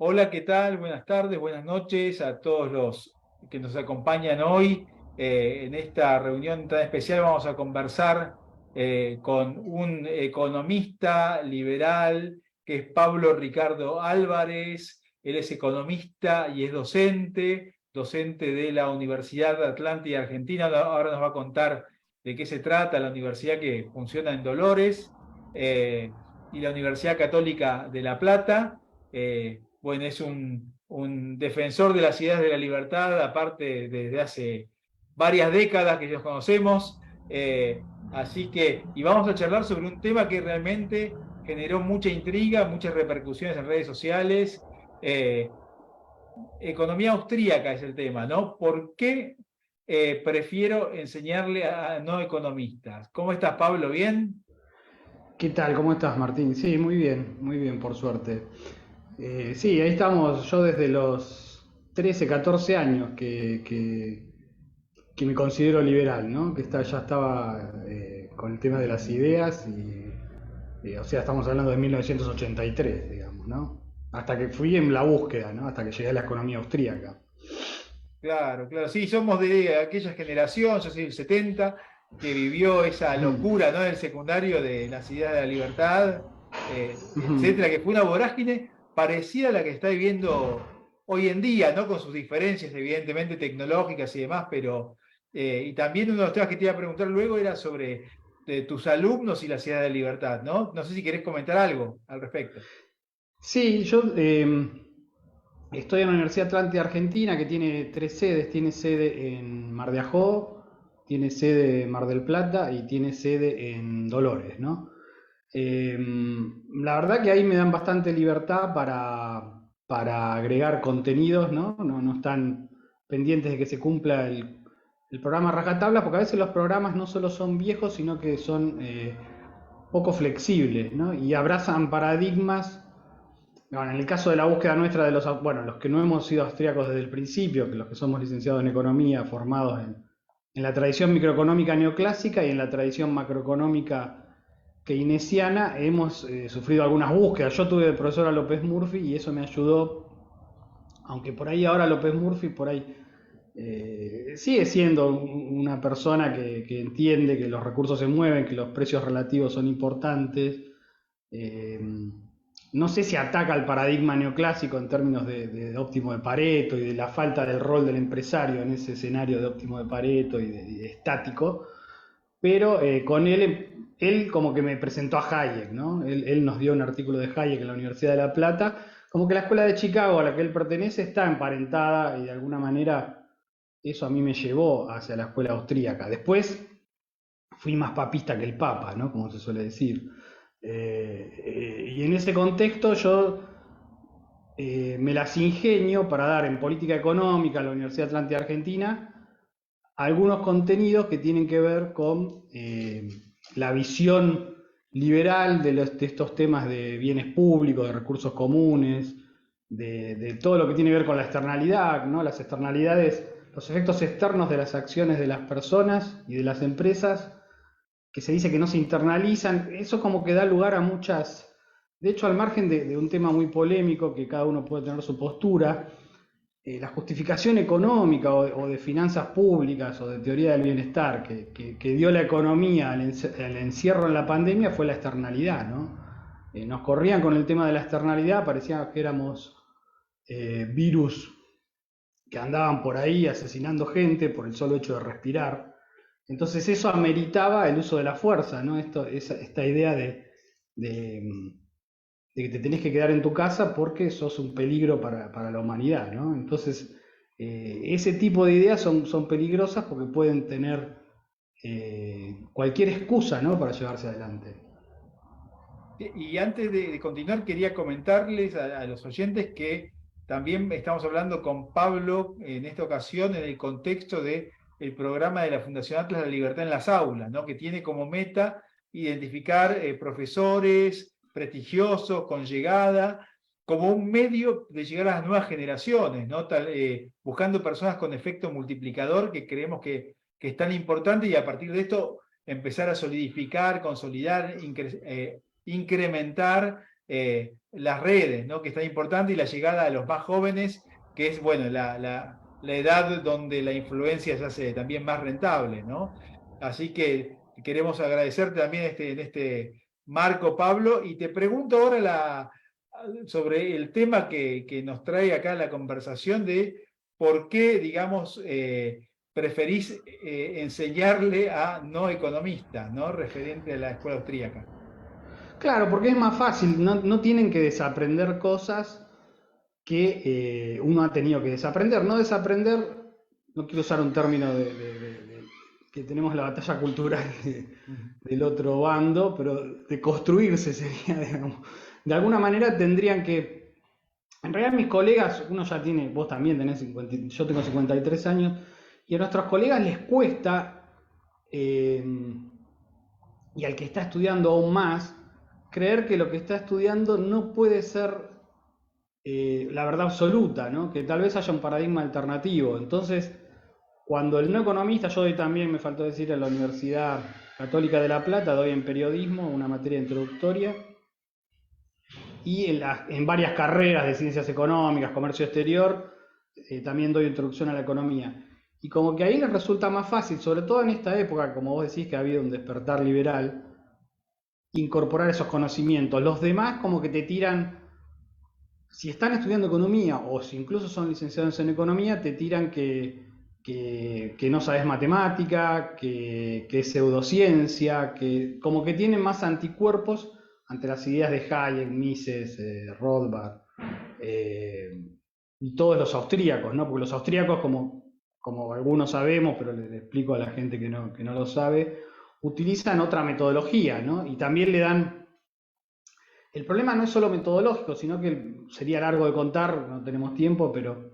Hola, ¿qué tal? Buenas tardes, buenas noches a todos los que nos acompañan hoy. En esta reunión tan especial vamos a conversar con un economista liberal que es Pablo Ricardo Álvarez. Él es economista y es docente de la Universidad Atlántida Argentina. Ahora nos va a contar de qué se trata la universidad que funciona en Dolores, y la Universidad Católica de La Plata. Bueno, es un defensor de las ideas de la libertad, aparte desde hace varias décadas que nos conocemos. Así que, y vamos a charlar sobre un tema que realmente generó mucha intriga, muchas repercusiones en redes sociales. Eh, Economía austríaca es el tema, ¿no? ¿Por qué prefiero enseñarle a no economistas? ¿Cómo estás, Pablo? ¿Bien? ¿Qué tal? ¿Cómo estás, Martín? Sí, muy bien, por suerte. Sí, ahí estamos, yo desde los 13, 14 años que me considero liberal, ¿no? Ya estaba con el tema de las ideas o sea, estamos hablando de 1983, digamos, ¿no? Hasta que fui en la búsqueda, ¿no? Hasta que llegué a la economía austríaca. Claro, claro, sí, somos de aquella generación, yo soy del 70, que vivió esa locura, ¿no? Del secundario de las ideas de la libertad, etcétera, que fue una vorágine parecida a la que está viviendo hoy en día, ¿no? Con sus diferencias, evidentemente, tecnológicas y demás, pero, y también uno de los temas que te iba a preguntar luego era sobre tus alumnos y las ideas de la libertad, ¿no? No sé si querés comentar algo al respecto. Sí, yo estoy en la Universidad Atlántida Argentina, que tiene tres sedes. Tiene sede en Mar de Ajó, tiene sede en Mar del Plata y tiene sede en Dolores, ¿no? Eh, la verdad que ahí me dan bastante libertad para agregar contenidos, ¿no? No están pendientes de que se cumpla el programa rajatabla, porque a veces los programas no solo son viejos, sino que son poco flexibles, ¿no? Y abrazan paradigmas. Bueno, en el caso de la búsqueda nuestra de los que no hemos sido austríacos desde el principio, que los que somos licenciados en economía, formados en la tradición microeconómica neoclásica y en la tradición macroeconómica keynesiana, hemos sufrido algunas búsquedas. Yo tuve de profesor a López Murphy y eso me ayudó, aunque por ahí ahora López Murphy por ahí sigue siendo una persona que entiende que los recursos se mueven, que los precios relativos son importantes. Eh, no sé si ataca al paradigma neoclásico en términos de óptimo de Pareto y de la falta del rol del empresario en ese escenario de óptimo de Pareto y de estático, pero con él como que me presentó a Hayek, ¿no? Él nos dio un artículo de Hayek en la Universidad de La Plata, como que la escuela de Chicago a la que él pertenece está emparentada y de alguna manera eso a mí me llevó hacia la escuela austríaca. Después fui más papista que el Papa, ¿no? Como se suele decir. Y en ese contexto yo me las ingenio para dar en política económica a la Universidad Atlántida Argentina algunos contenidos que tienen que ver con la visión liberal de estos temas de bienes públicos, de recursos comunes, de todo lo que tiene que ver con la externalidad, ¿no? Las externalidades, los efectos externos de las acciones de las personas y de las empresas que se dice que no se internalizan. Eso como que da lugar a muchas, de hecho al margen de un tema muy polémico que cada uno puede tener su postura, la justificación económica o de finanzas públicas o de teoría del bienestar que dio la economía al encierro en la pandemia fue la externalidad, ¿no? Nos corrían con el tema de la externalidad, parecía que éramos virus que andaban por ahí asesinando gente por el solo hecho de respirar. Entonces eso ameritaba el uso de la fuerza, ¿no? Esta idea de, de que te tenés que quedar en tu casa porque sos un peligro para la humanidad, ¿no? Entonces, ese tipo de ideas son peligrosas porque pueden tener cualquier excusa, ¿no? Para llevarse adelante. Y antes de continuar, quería comentarles a los oyentes que también estamos hablando con Pablo en esta ocasión en el contexto del programa de la Fundación Atlas de la Libertad en las aulas, ¿no? Que tiene como meta identificar profesores prestigiosos, con llegada, como un medio de llegar a las nuevas generaciones, ¿no? Buscando personas con efecto multiplicador que creemos que es tan importante y a partir de esto empezar a solidificar, consolidar, incrementar las redes, ¿no? Que es tan importante, y la llegada a los más jóvenes, que es, bueno, la edad donde la influencia se hace también más rentable, ¿no? Así que queremos agradecerte también en este marco, Pablo, y te pregunto ahora sobre el tema que nos trae acá la conversación de por qué, digamos, preferís enseñarle a no economistas, ¿no? Referente a la escuela austríaca. Claro, porque es más fácil, no tienen que desaprender cosas que uno ha tenido que desaprender. No desaprender, no quiero usar un término que tenemos la batalla cultural del otro bando, pero de construirse sería, digamos. De alguna manera tendrían que, en realidad mis colegas, uno ya tiene, vos también tenés 50, yo tengo 53 años, y a nuestros colegas les cuesta, eh, y al que está estudiando aún más, creer que lo que está estudiando no puede ser la verdad absoluta, ¿no? Que tal vez haya un paradigma alternativo. Entonces, cuando el no economista, yo doy también, me faltó decir, en la Universidad Católica de La Plata, doy en periodismo una materia introductoria, y en varias carreras de ciencias económicas, comercio exterior, también doy introducción a la economía. Y como que ahí les resulta más fácil, sobre todo en esta época, como vos decís, que ha habido un despertar liberal, incorporar esos conocimientos. Los demás como que te tiran, si están estudiando economía o si incluso son licenciados en economía, te tiran que no sabes matemática, que es pseudociencia, que como que tienen más anticuerpos ante las ideas de Hayek, Mises, Rothbard y todos los austríacos, ¿no? Porque los austríacos, como algunos sabemos, pero le explico a la gente que no lo sabe, utilizan otra metodología, ¿no? Y también le dan. El problema no es solo metodológico, sino que sería largo de contar, no tenemos tiempo, pero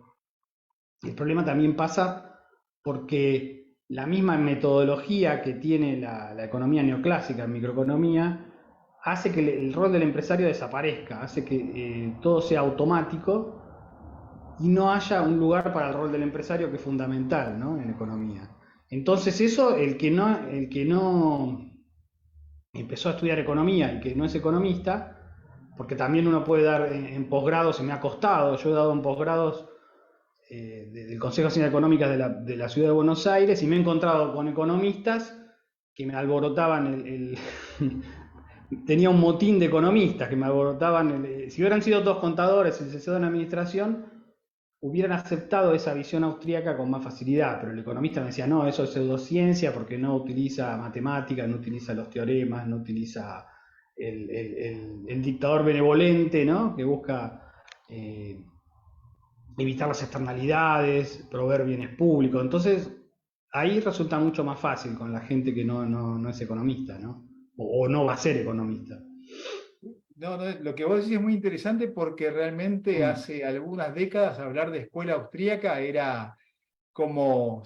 el problema también pasa porque la misma metodología que tiene la economía neoclásica, microeconomía, hace que el rol del empresario desaparezca, hace que todo sea automático y no haya un lugar para el rol del empresario, que es fundamental, ¿no? En economía. Entonces eso, el que no empezó a estudiar economía y que no es economista, porque también uno puede dar en posgrados, y me ha costado, yo he dado en posgrados del Consejo de Ciencias Económicas de la Ciudad de Buenos Aires, y me he encontrado con economistas que me alborotaban tenía un motín de economistas que me alborotaban, si hubieran sido todos contadores y licenciados en administración, hubieran aceptado esa visión austríaca con más facilidad, pero el economista me decía, no, eso es pseudociencia porque no utiliza matemáticas, no utiliza los teoremas, no utiliza el dictador benevolente, ¿no? Que busca evitar las externalidades, proveer bienes públicos. Entonces, ahí resulta mucho más fácil con la gente que no es economista, ¿no? O no va a ser economista. No, no, lo que vos decís es muy interesante porque realmente Mm. hace algunas décadas hablar de escuela austríaca era como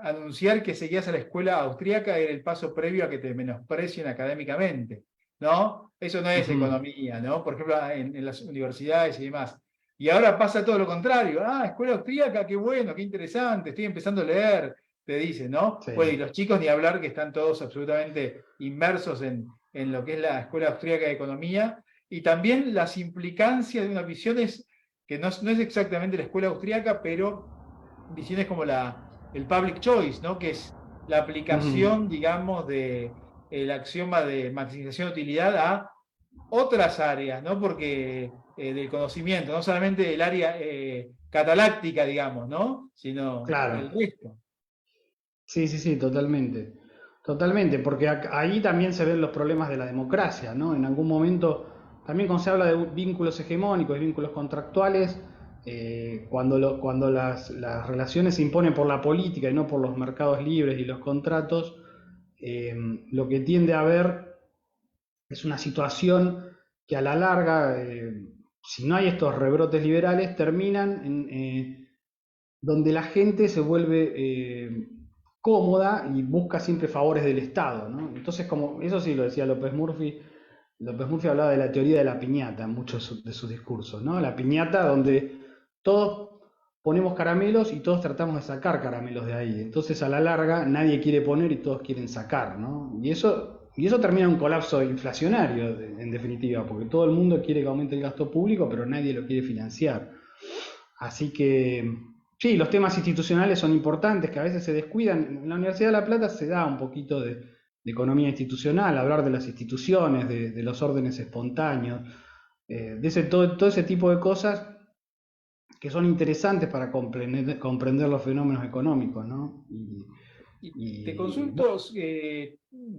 anunciar que seguías a la escuela austríaca era el paso previo a que te menosprecien académicamente, ¿no? Eso no es Ujú. economía, ¿no? Por ejemplo, en las universidades y demás. Y ahora pasa todo lo contrario. Ah, escuela austríaca, qué bueno, qué interesante, estoy empezando a leer, te dicen, ¿no? Sí. Bueno, y los chicos ni hablar, que están todos absolutamente inmersos en lo que es la escuela austríaca de economía, y también las implicancias de unas visiones que no es exactamente la escuela austríaca, pero visiones como el public choice, ¿no? Que es la Ujú. aplicación, digamos, el axioma de maximización de utilidad a otras áreas, ¿no? Porque del conocimiento, no solamente el área cataláctica, digamos, ¿no? Sino Claro. el resto. Sí, sí, sí, totalmente. Totalmente, porque ahí también se ven los problemas de la democracia, ¿no? En algún momento, también cuando se habla de vínculos hegemónicos, de vínculos contractuales, cuando las relaciones se imponen por la política y no por los mercados libres y los contratos, eh, lo que tiende a haber es una situación que a la larga, si no hay estos rebrotes liberales, terminan donde la gente se vuelve cómoda y busca siempre favores del Estado, ¿no? Entonces, como eso sí lo decía López Murphy hablaba de la teoría de la piñata en muchos de sus discursos, ¿no? La piñata donde todos ponemos caramelos y todos tratamos de sacar caramelos de ahí. Entonces, a la larga, nadie quiere poner y todos quieren sacar, ¿no? Y eso y eso termina en un colapso inflacionario, en definitiva, porque todo el mundo quiere que aumente el gasto público, pero nadie lo quiere financiar. Así que, sí, los temas institucionales son importantes, que a veces se descuidan. En la Universidad de La Plata se da un poquito de economía institucional, hablar de las instituciones, de los órdenes espontáneos, todo ese tipo de cosas que son interesantes para comprender los fenómenos económicos, ¿no? Y te Bueno, consulto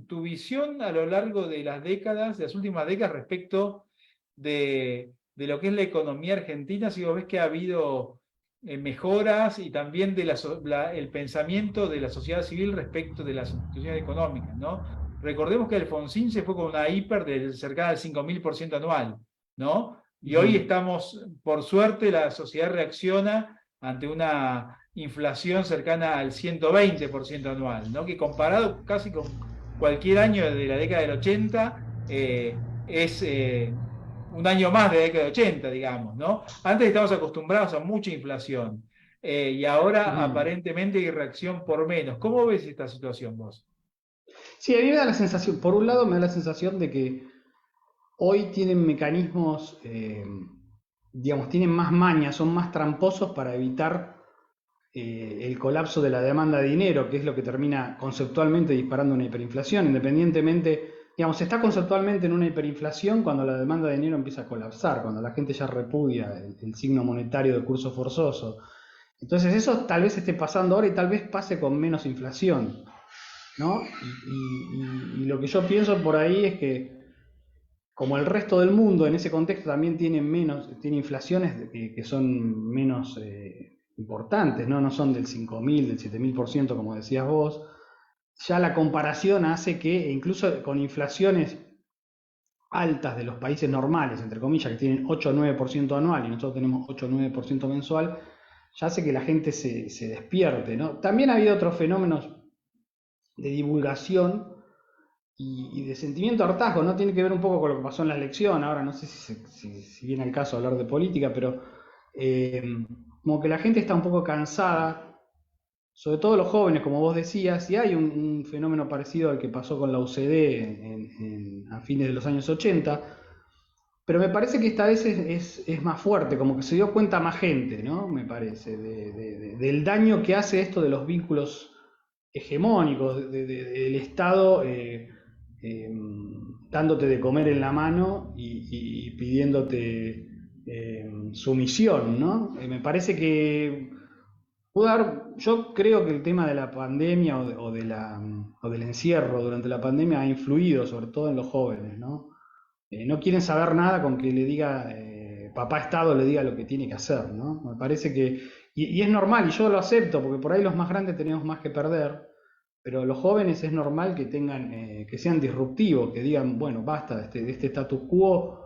tu visión a lo largo de las décadas, de las últimas décadas, respecto de lo que es la economía argentina, si vos ves que ha habido mejoras y también de el pensamiento de la sociedad civil respecto de las instituciones económicas, ¿no? Recordemos que Alfonsín se fue con una hiper de cercana al 5000% anual, ¿no? Y hoy ujú. estamos, por suerte, la sociedad reacciona ante una inflación cercana al 120% anual, ¿no? Que comparado casi con cualquier año de la década del 80, es un año más de la década del 80, digamos, ¿no? Antes estábamos acostumbrados a mucha inflación y ahora Ujú. aparentemente hay reacción por menos. ¿Cómo ves esta situación vos? Sí, a mí me da la sensación, por un lado me da la sensación de que hoy tienen mecanismos, digamos, tienen más mañas, son más tramposos para evitar el colapso de la demanda de dinero, que es lo que termina conceptualmente disparando una hiperinflación, independientemente, digamos, se está conceptualmente en una hiperinflación cuando la demanda de dinero empieza a colapsar, cuando la gente ya repudia el signo monetario de curso forzoso. Entonces eso tal vez esté pasando ahora y tal vez pase con menos inflación, ¿no? Y lo que yo pienso por ahí es que como el resto del mundo en ese contexto también tiene inflaciones que son menos importantes, ¿no? No son del 5.000, del 7.000% como decías vos, ya la comparación hace que incluso con inflaciones altas de los países normales, entre comillas, que tienen 8 o 9% anual y nosotros tenemos 8 o 9% mensual, ya hace que la gente se despierte, ¿no? También ha habido otros fenómenos de divulgación de sentimiento de hartazgo, ¿no? Tiene que ver un poco con lo que pasó en la elección. Ahora no sé si viene al caso hablar de política, pero eh, como que la gente está un poco cansada, sobre todo los jóvenes, como vos decías, y hay un fenómeno parecido al que pasó con la UCD a fines de los años 80, pero me parece que esta vez es más fuerte, como que se dio cuenta más gente, ¿no? Me parece, del daño que hace esto de los vínculos hegemónicos, del Estado eh, dándote de comer en la mano y pidiéndote sumisión, ¿no? Me parece que yo creo que el tema de la pandemia o del encierro durante la pandemia ha influido sobre todo en los jóvenes, ¿no? No quieren saber nada con que le diga, papá Estado le diga lo que tiene que hacer, ¿no? Me parece que, y es normal, y yo lo acepto, porque por ahí los más grandes tenemos más que perder, pero los jóvenes es normal que tengan, que sean disruptivos, que digan, bueno, basta de este status quo,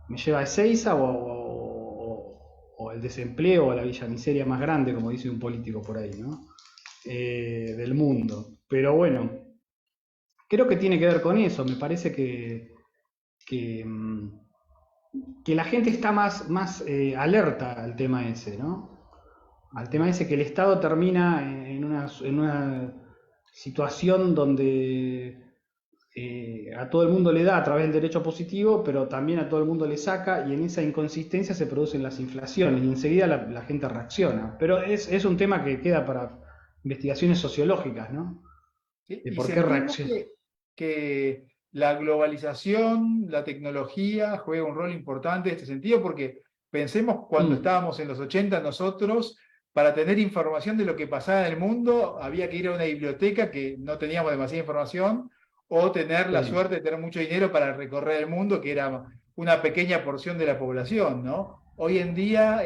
me lleva a Ezeiza o el desempleo o la villa miseria más grande, como dice un político por ahí, ¿no? Del mundo. Pero bueno, creo que tiene que ver con eso, me parece que, que la gente está más alerta al tema ese, ¿no? Al tema ese que el Estado termina en una situación donde a todo el mundo le da a través del derecho positivo, pero también a todo el mundo le saca, y en esa inconsistencia se producen las inflaciones, y enseguida la gente reacciona. Pero es un tema que queda para investigaciones sociológicas, ¿no? ¿Sí? De Y por qué sentimos reacciona. que la globalización, la tecnología juega un rol importante en este sentido, porque pensemos cuando Mm, estábamos en los 80 nosotros, para tener información de lo que pasaba en el mundo, había que ir a una biblioteca que no teníamos demasiada información, o tener la sí. suerte de tener mucho dinero para recorrer el mundo, que era una pequeña porción de la población, ¿no? Hoy en día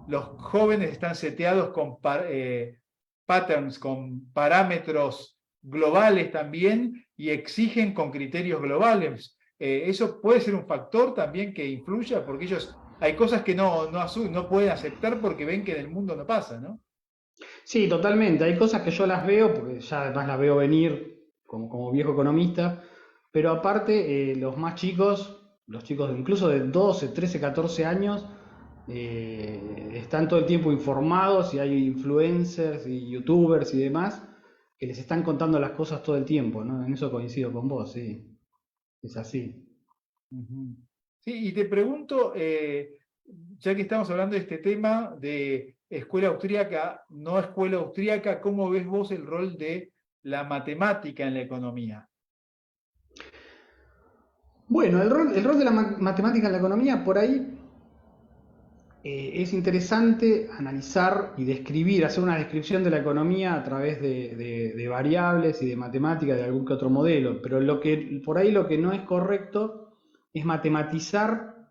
los jóvenes están seteados con patterns, con parámetros globales también y exigen con criterios globales. Eso puede ser un factor también que influya porque ellos hay cosas que no pueden aceptar porque ven que en el mundo no pasa, ¿no? Sí, totalmente. Hay cosas que yo las veo, porque ya además las veo venir como viejo economista, pero aparte los más chicos, los chicos incluso de 12, 13, 14 años, están todo el tiempo informados y hay influencers y youtubers y demás que les están contando las cosas todo el tiempo, ¿no? En eso coincido con vos, sí, es así. Ujú. Sí, y te pregunto, ya que estamos hablando de este tema de escuela austríaca, no escuela austríaca, ¿cómo ves vos el rol de la matemática en la economía? Bueno, el rol de la matemática en la economía, por ahí es interesante analizar y describir, hacer una descripción de la economía a través de variables y de matemáticas de algún que otro modelo, pero por ahí lo que no es correcto es matematizar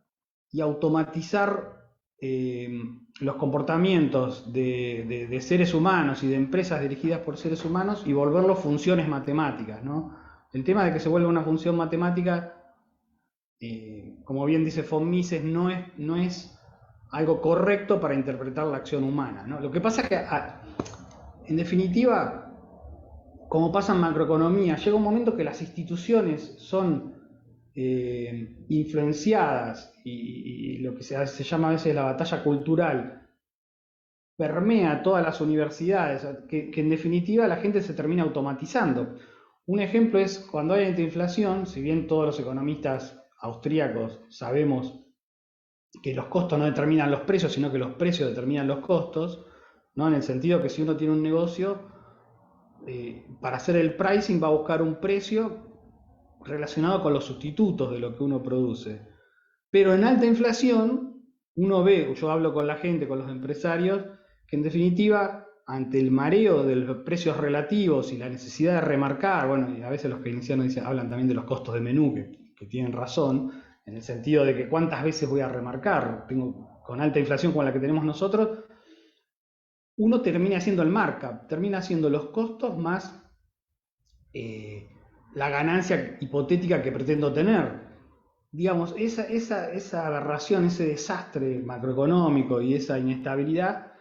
y automatizar los comportamientos de seres humanos y de empresas dirigidas por seres humanos y volverlos funciones matemáticas, ¿no? El tema de que se vuelva una función matemática, como bien dice von Mises, no es algo correcto para interpretar la acción humana, ¿no? Lo que pasa es que, en definitiva, como pasa en macroeconomía, llega un momento que las instituciones son influenciadas y lo que se llama a veces la batalla cultural permea todas las universidades, que en definitiva la gente se termina automatizando. Un ejemplo es cuando hay alta inflación, si bien todos los economistas austríacos sabemos que los costos no determinan los precios, sino que los precios determinan los costos, ¿no? En el sentido que si uno tiene un negocio, para hacer el pricing va a buscar un precio relacionado con los sustitutos de lo que uno produce. Pero en alta inflación, uno ve, yo hablo con la gente, con los empresarios, que en definitiva, ante el mareo de los precios relativos y la necesidad de remarcar, bueno, y a veces los keynesianos hablan también de los costos de menú, que tienen razón, en el sentido de que cuántas veces voy a remarcar, con alta inflación como la que tenemos nosotros, uno termina haciendo el markup, termina haciendo los costos más eh, la ganancia hipotética que pretendo tener. Digamos, esa aberración, ese desastre macroeconómico y esa inestabilidad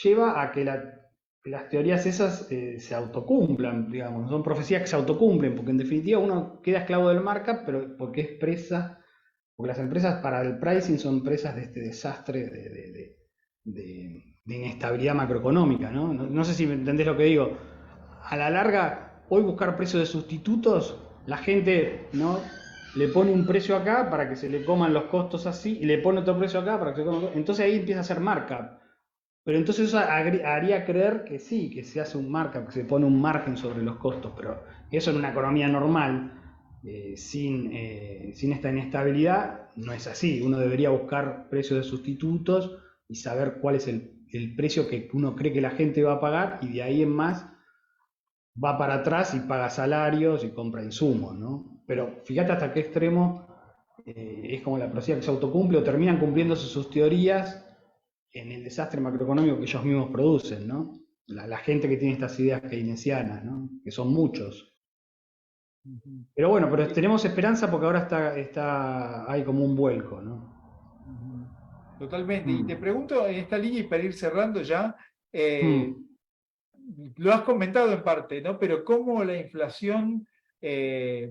lleva a que las teorías esas se autocumplan, digamos, son profecías que se autocumplen, porque en definitiva uno queda esclavo del markup, pero porque es presa, porque las empresas para el pricing son presas de este desastre de inestabilidad macroeconómica, ¿no? No sé si me entendés lo que digo. A la larga, hoy buscar precios de sustitutos, la gente, ¿no?, le pone un precio acá para que se le coman los costos así, y le pone otro precio acá para que se coman. Entonces ahí empieza a hacer markup. Pero entonces eso haría creer que sí, que se hace un markup, que se pone un margen sobre los costos, pero eso en una economía normal, sin esta inestabilidad, no es así. Uno debería buscar precios de sustitutos y saber cuál es el precio que uno cree que la gente va a pagar, y de ahí en más va para atrás y paga salarios y compra insumos, ¿no? Pero fíjate hasta qué extremo es como la profecía que se autocumple o terminan cumpliéndose sus teorías en el desastre macroeconómico que ellos mismos producen, ¿no? La gente que tiene estas ideas keynesianas, ¿no? Que son muchos. Ujú. Pero bueno, pero Sí, tenemos esperanza porque ahora hay como un vuelco, ¿no? ujú. Totalmente. Y te Mm. pregunto en esta línea y para ir cerrando ya, Mm. lo has comentado en parte, ¿no? Pero cómo la inflación,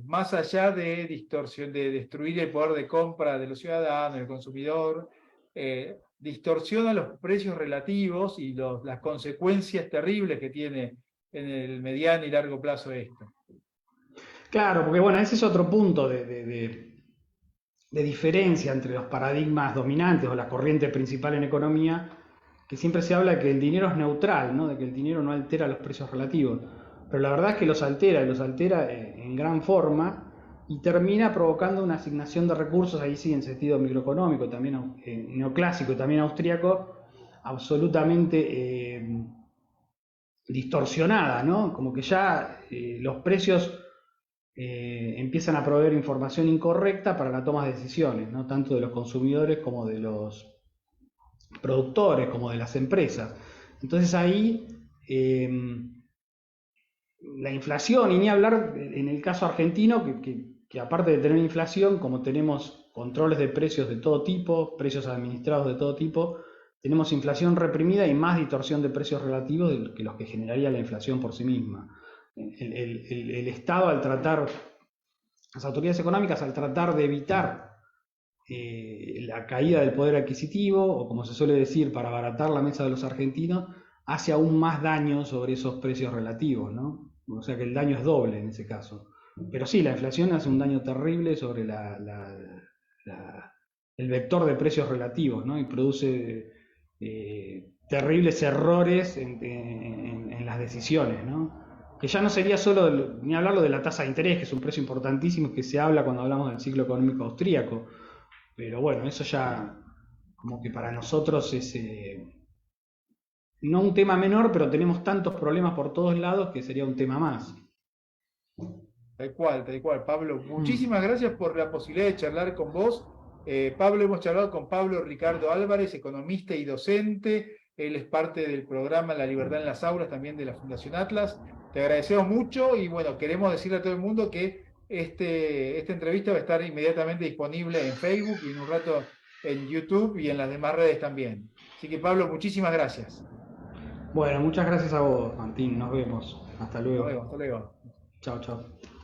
más allá de distorsión, de destruir el poder de compra de los ciudadanos, del consumidor, distorsiona los precios relativos y las consecuencias terribles que tiene en el mediano y largo plazo esto. Claro, porque bueno, ese es otro punto de diferencia entre los paradigmas dominantes o la corriente principal en economía, que siempre se habla de que el dinero es neutral, ¿no? De que el dinero no altera los precios relativos. Pero la verdad es que los altera, y los altera en gran forma, y termina provocando una asignación de recursos, ahí sí en sentido microeconómico, también neoclásico, también austríaco, absolutamente distorsionada, ¿no? Como que ya los precios empiezan a proveer información incorrecta para la toma de decisiones, ¿no? Tanto de los consumidores como de los productores, como de las empresas. Entonces ahí la inflación, y ni hablar en el caso argentino, que aparte de tener inflación, como tenemos controles de precios de todo tipo, precios administrados de todo tipo, tenemos inflación reprimida y más distorsión de precios relativos que los que generaría la inflación por sí misma. El Estado, al tratar, las autoridades económicas, al tratar de evitar la caída del poder adquisitivo, o como se suele decir, para abaratar la mesa de los argentinos, hace aún más daño sobre esos precios relativos, ¿no? O sea que el daño es doble en ese caso. Pero sí, la inflación hace un daño terrible sobre el vector de precios relativos, ¿no? Y produce terribles errores en las decisiones, ¿no? Que ya no sería solo, ni hablarlo de la tasa de interés, que es un precio importantísimo que se habla cuando hablamos del ciclo económico austríaco, pero bueno, eso ya como que para nosotros es no un tema menor, pero tenemos tantos problemas por todos lados que sería un tema más. Tal cual, Pablo. Mm. Muchísimas gracias por la posibilidad de charlar con vos. Pablo, hemos charlado con Pablo Ricardo Álvarez, economista y docente. Él es parte del programa La Libertad en las Aulas, también de la Fundación Atlas. Te agradecemos mucho y bueno, queremos decirle a todo el mundo que esta entrevista va a estar inmediatamente disponible en Facebook y en un rato en YouTube y en las demás redes también. Así que Pablo, muchísimas gracias. Bueno, muchas gracias a vos, Martín. Nos vemos. Hasta Nos luego. vemos, hasta luego. Chao, chao.